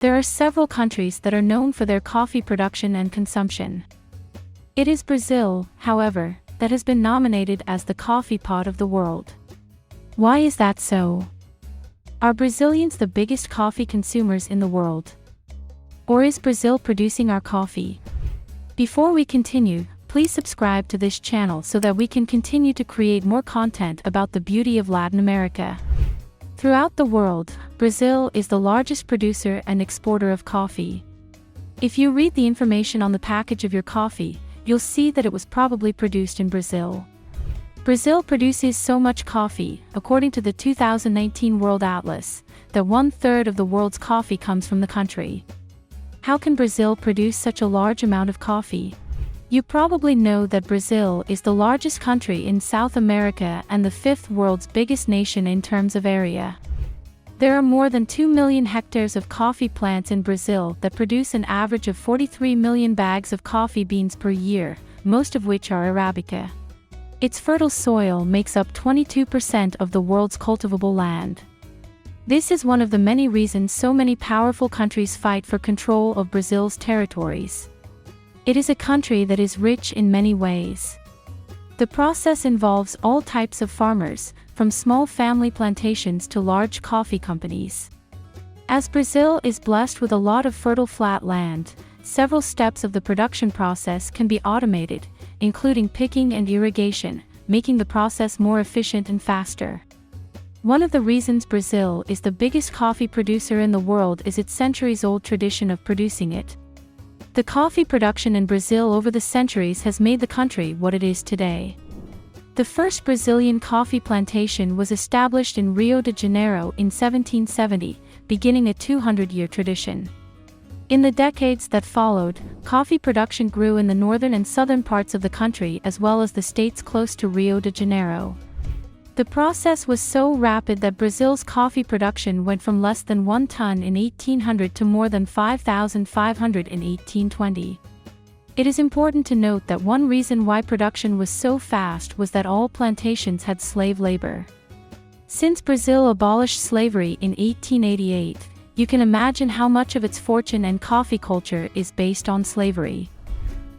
There are several countries that are known for their coffee production and consumption. It is Brazil, however, that has been nominated as the coffee pot of the world. Why is that so? Are Brazilians the biggest coffee consumers in the world? Or is Brazil producing our coffee? Before we continue, please subscribe to this channel so that we can continue to create more content about the beauty of Latin America. Throughout the world, Brazil is the largest producer and exporter of coffee. If you read the information on the package of your coffee, you'll see that it was probably produced in Brazil. Brazil produces so much coffee, according to the 2019 World Atlas, that 1/3 of the world's coffee comes from the country. How can Brazil produce such a large amount of coffee? You probably know that Brazil is the largest country in South America and the 5th world's biggest nation in terms of area. There are more than 2 million hectares of coffee plants in Brazil that produce an average of 43 million bags of coffee beans per year, most of which are Arabica. Its fertile soil makes up 22% of the world's cultivable land. This is one of the many reasons so many powerful countries fight for control of Brazil's territories. It is a country that is rich in many ways. The process involves all types of farmers, from small family plantations to large coffee companies. As Brazil is blessed with a lot of fertile flat land, several steps of the production process can be automated, including picking and irrigation, making the process more efficient and faster. One of the reasons Brazil is the biggest coffee producer in the world is its centuries-old tradition of producing it. The coffee production in Brazil over the centuries has made the country what it is today. The first Brazilian coffee plantation was established in Rio de Janeiro in 1770, beginning a 200-year tradition. In the decades that followed, coffee production grew in the northern and southern parts of the country as well as the states close to Rio de Janeiro. The process was so rapid that Brazil's coffee production went from less than 1 ton in 1800 to more than 5,500 in 1820. It is important to note that one reason why production was so fast was that all plantations had slave labor. Since Brazil abolished slavery in 1888, you can imagine how much of its fortune and coffee culture is based on slavery.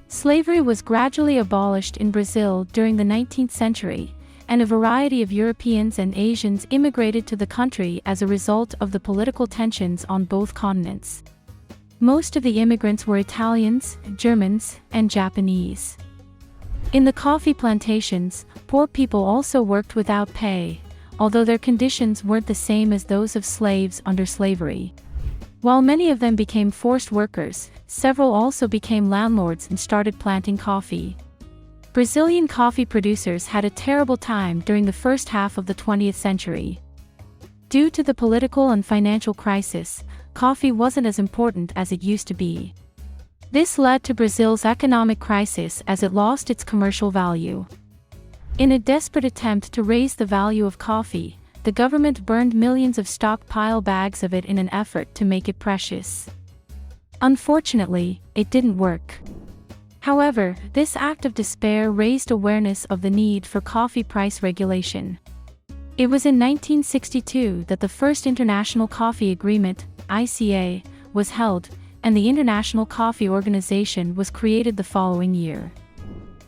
Slavery was gradually abolished in Brazil during the 19th century, and a variety of Europeans and Asians immigrated to the country as a result of the political tensions on both continents. Most of the immigrants were Italians, Germans, and Japanese. In the coffee plantations, poor people also worked without pay, although their conditions weren't the same as those of slaves under slavery. While many of them became forced workers, several also became landlords and started planting coffee. Brazilian coffee producers had a terrible time during the first half of the 20th century. Due to the political and financial crisis, coffee wasn't as important as it used to be. This led to Brazil's economic crisis as it lost its commercial value. In a desperate attempt to raise the value of coffee, the government burned millions of stockpile bags of it in an effort to make it precious. Unfortunately, it didn't work. However, this act of despair raised awareness of the need for coffee price regulation. It was in 1962 that the first International Coffee Agreement, ICA, was held, and the International Coffee Organization was created the following year.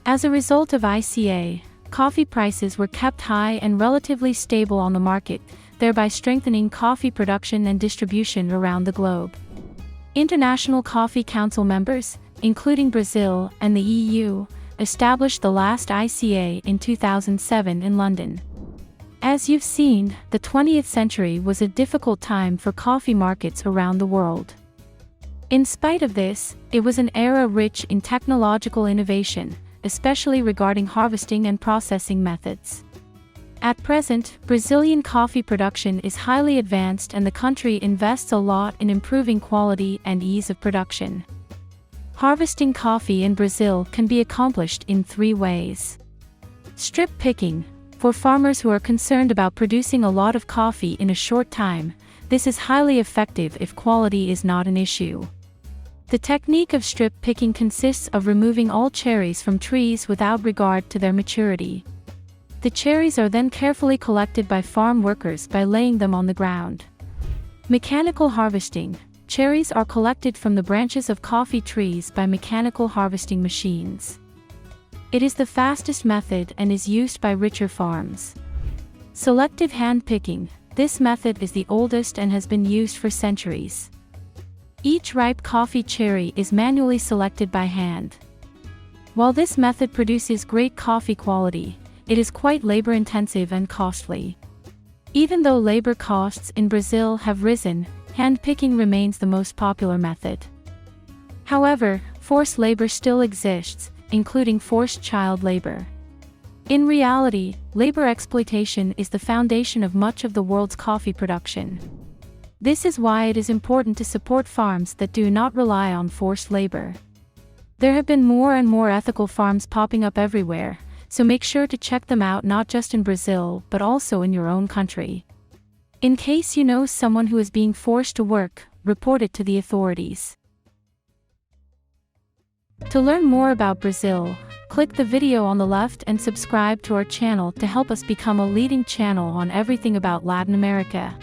As a result of ICA, coffee prices were kept high and relatively stable on the market, thereby strengthening coffee production and distribution around the globe. International Coffee Council members, including Brazil and the EU, established the last ICA in 2007 in London. As you've seen, the 20th century was a difficult time for coffee markets around the world. In spite of this, it was an era rich in technological innovation, especially regarding harvesting and processing methods. At present, Brazilian coffee production is highly advanced and the country invests a lot in improving quality and ease of production. Harvesting coffee in Brazil can be accomplished in 3 ways. Strip picking. For farmers who are concerned about producing a lot of coffee in a short time, this is highly effective if quality is not an issue. The technique of strip picking consists of removing all cherries from trees without regard to their maturity. The cherries are then carefully collected by farm workers by laying them on the ground. Mechanical harvesting. Cherries are collected from the branches of coffee trees by mechanical harvesting machines. It is the fastest method and is used by richer farms. Selective hand picking. This method is the oldest and has been used for centuries. Each ripe coffee cherry is manually selected by hand. While this method produces great coffee quality, it is quite labor-intensive and costly. Even though labor costs in Brazil have risen, hand-picking remains the most popular method. However, forced labor still exists, including forced child labor. In reality, labor exploitation is the foundation of much of the world's coffee production. This is why it is important to support farms that do not rely on forced labor. There have been more and more ethical farms popping up everywhere, so make sure to check them out not just in Brazil but also in your own country. In case you know someone who is being forced to work, report it to the authorities. To learn more about Brazil, click the video on the left and subscribe to our channel to help us become a leading channel on everything about Latin America.